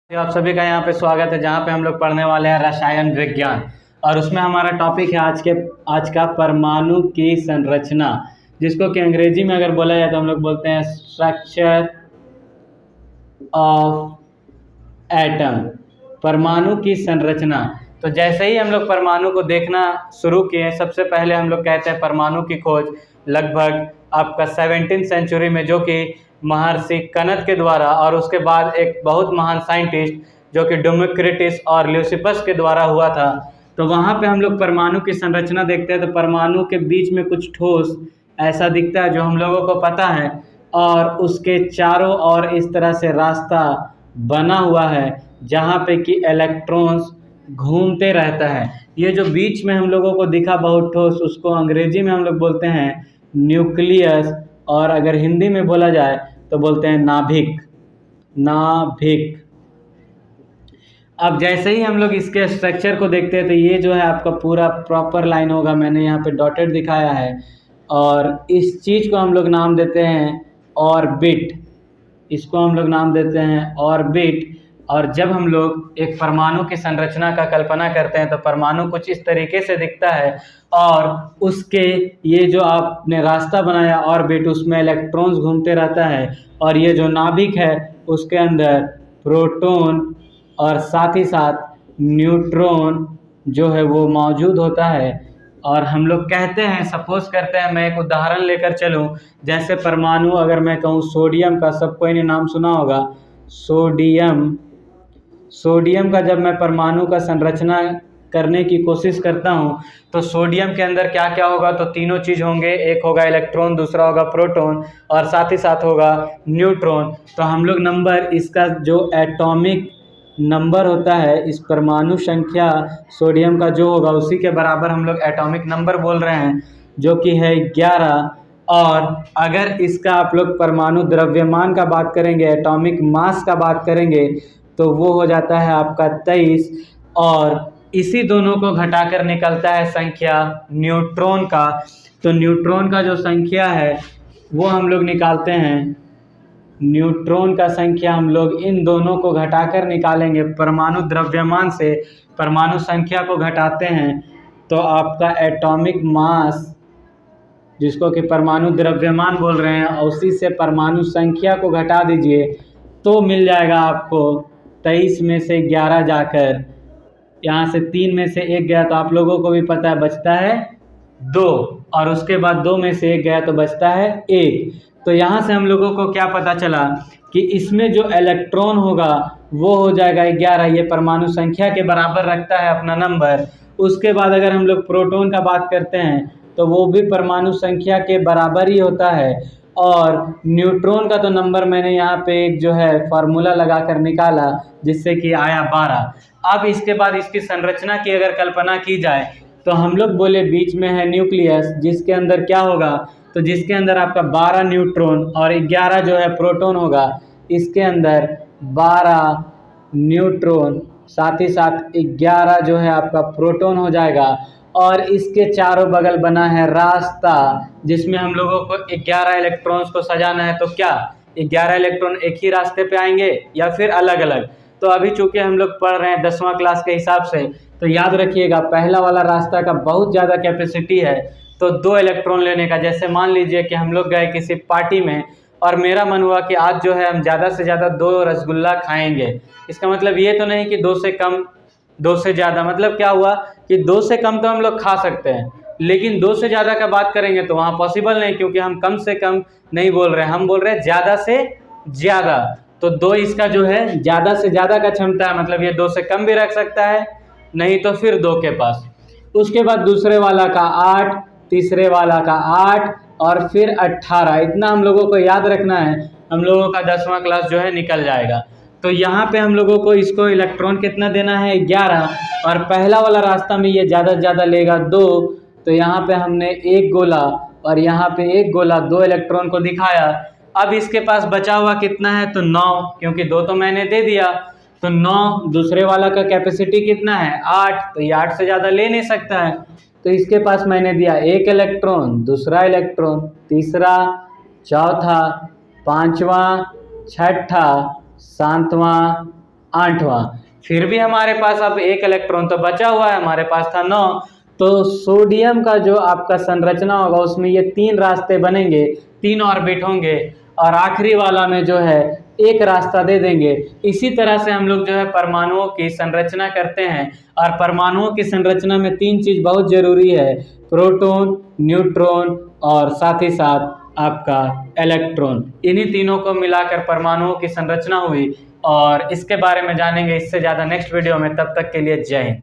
आप सभी का यहाँ पे स्वागत है, जहाँ पे हम लोग पढ़ने वाले हैं रसायन विज्ञान। और उसमें हमारा टॉपिक है आज का परमाणु की संरचना, जिसको कि अंग्रेजी में अगर बोला जाए तो हम लोग बोलते हैं स्ट्रक्चर ऑफ एटम। परमाणु की संरचना। तो जैसे ही हम लोग परमाणु को देखना शुरू किए, सबसे पहले हम लोग कहते हैं परमाणु की खोज लगभग आपका 17वीं सेंचुरी में, जो कि महर्षि कनद के द्वारा, और उसके बाद एक बहुत महान साइंटिस्ट जो कि डेमोक्रिटस और ल्यूसिपस के द्वारा हुआ था। तो वहाँ पे हम लोग परमाणु की संरचना देखते हैं तो परमाणु के बीच में कुछ ठोस ऐसा दिखता है जो हम लोगों को पता है, और उसके चारों ओर इस तरह से रास्ता बना हुआ है जहाँ पे कि इलेक्ट्रॉन्स घूमते रहता है। ये जो बीच में हम लोगों को दिखा बहुत ठोस, उसको अंग्रेजी में हम लोग बोलते हैं न्यूक्लियस, और अगर हिंदी में बोला जाए तो बोलते हैं नाभिक। नाभिक। अब जैसे ही हम लोग इसके स्ट्रक्चर को देखते हैं तो ये जो है आपका पूरा प्रॉपर लाइन होगा, मैंने यहाँ पे डॉटेड दिखाया है, और इस चीज़ को हम लोग नाम देते हैं ऑर्बिट। इसको हम लोग नाम देते हैं ऑर्बिट। और जब हम लोग एक परमाणु की संरचना का कल्पना करते हैं तो परमाणु कुछ इस तरीके से दिखता है, और उसके ये जो आपने रास्ता बनाया ऑर्बिट, उसमें इलेक्ट्रॉन्स घूमते रहता है, और ये जो नाभिक है उसके अंदर प्रोटॉन और साथ ही साथ न्यूट्रॉन जो है वो मौजूद होता है। और हम लोग कहते हैं, सपोज करते हैं, मैं एक उदाहरण लेकर चलूं, जैसे परमाणु अगर मैं कहूं सोडियम का, सबको इन्हें नाम सुना होगा सोडियम का जब मैं परमाणु का संरचना करने की कोशिश करता हूं तो सोडियम के अंदर क्या क्या होगा, तो तीनों चीज़ होंगे, एक होगा इलेक्ट्रॉन, दूसरा होगा प्रोटॉन, और साथ ही साथ होगा न्यूट्रॉन। तो हम लोग नंबर, इसका जो एटॉमिक नंबर होता है, इस परमाणु संख्या सोडियम का जो होगा उसी के बराबर हम लोग एटॉमिक नंबर बोल रहे हैं, जो कि है 11। और अगर इसका आप लोग परमाणु द्रव्यमान का बात करेंगे, एटॉमिक मास का बात करेंगे, तो वो हो जाता है आपका 23। और इसी दोनों को घटाकर निकलता है संख्या न्यूट्रॉन का। तो न्यूट्रॉन का जो संख्या है वो हम लोग निकालते हैं, न्यूट्रॉन का संख्या हम लोग इन दोनों को घटाकर निकालेंगे, परमाणु द्रव्यमान से परमाणु संख्या को घटाते हैं तो आपका एटॉमिक मास, जिसको कि परमाणु द्रव्यमान बोल रहे हैं, उसी से परमाणु संख्या को घटा दीजिए तो मिल जाएगा आपको 23 में से 11 जाकर, यहाँ से 3 में से 1 गया तो आप लोगों को भी पता है बचता है 2, और उसके बाद 2 में से 1 गया तो बचता है 1। तो यहाँ से हम लोगों को क्या पता चला कि इसमें जो इलेक्ट्रॉन होगा वो हो जाएगा 11, ये परमाणु संख्या के बराबर रखता है अपना नंबर। उसके बाद अगर हम लोग प्रोटॉन का बात करते हैं तो वो भी परमाणु संख्या के बराबर ही होता है, और न्यूट्रॉन का तो नंबर मैंने यहाँ पे एक जो है फार्मूला लगा कर निकाला, जिससे कि आया 12। अब इसके बाद इसकी संरचना की अगर कल्पना की जाए तो हम लोग बोले बीच में है न्यूक्लियस, जिसके अंदर क्या होगा, तो जिसके अंदर आपका 12 न्यूट्रॉन और 11 जो है प्रोटॉन होगा। इसके अंदर 12 न्यूट्रॉन साथ ही साथ 11 जो है आपका प्रोटॉन हो जाएगा, और इसके चारों बगल बना है रास्ता, जिसमें हम लोगों को 11 इलेक्ट्रॉन्स को सजाना है। तो क्या 11 इलेक्ट्रॉन एक ही रास्ते पे आएंगे या फिर अलग अलग? तो अभी चूंकि हम लोग पढ़ रहे हैं 10वां क्लास के हिसाब से, तो याद रखिएगा पहला वाला रास्ता का बहुत ज़्यादा कैपेसिटी है, तो 2 इलेक्ट्रॉन लेने का। जैसे मान लीजिए कि हम लोग गए किसी पार्टी में और मेरा मन हुआ कि आज जो है हम ज़्यादा से ज़्यादा 2 रसगुल्ला खाएंगे। इसका मतलब ये तो नहीं कि 2 से कम, 2 से ज़्यादा। मतलब क्या हुआ कि 2 से कम तो हम लोग खा सकते हैं, लेकिन 2 से ज़्यादा का बात करेंगे तो वहाँ पॉसिबल नहीं, क्योंकि हम कम से कम नहीं बोल रहे हैं, हम बोल रहे हैं ज़्यादा से ज़्यादा। तो 2 इसका जो है ज़्यादा से ज़्यादा का क्षमता है, मतलब ये 2 से कम भी रख सकता है, नहीं तो फिर 2 के पास। उसके बाद दूसरे वाला का 8, तीसरे वाला का 8, और फिर 18। इतना हम लोगों को याद रखना है, हम लोगों का 10वां क्लास जो है निकल जाएगा। तो यहाँ पे हम लोगों को इसको इलेक्ट्रॉन कितना देना है, 11, और पहला वाला रास्ता में ये ज़्यादा से ज़्यादा लेगा 2। तो यहाँ पे हमने 1 गोला और यहाँ पे 1 गोला, 2 इलेक्ट्रॉन को दिखाया। अब इसके पास बचा हुआ कितना है, तो 9, क्योंकि 2 तो मैंने दे दिया, तो 9। दूसरे वाला का कैपेसिटी कितना है, 8, तो ये 8 से ज़्यादा ले नहीं सकता है, तो इसके पास मैंने दिया 1 इलेक्ट्रॉन, दूसरा इलेक्ट्रॉन, तीसरा, चौथा, पांचवा, छठा, सातवां, 8वां। फिर भी हमारे पास अब एक इलेक्ट्रॉन तो बचा हुआ है, हमारे पास था 9। तो सोडियम का जो आपका संरचना होगा उसमें ये 3 रास्ते बनेंगे, 3 ऑर्बिट होंगे और आखिरी वाला में जो है एक रास्ता दे देंगे। इसी तरह से हम लोग जो है परमाणुओं की संरचना करते हैं और परमाणुओं की संरचना में 3 चीज़ बहुत ज़रूरी है, प्रोटॉन, न्यूट्रॉन और साथ ही साथ आपका इलेक्ट्रॉन। इन्हीं तीनों को मिलाकर परमाणुओं की संरचना हुई और इसके बारे में जानेंगे इससे ज़्यादा नेक्स्ट वीडियो में। तब तक के लिए जय हिंद।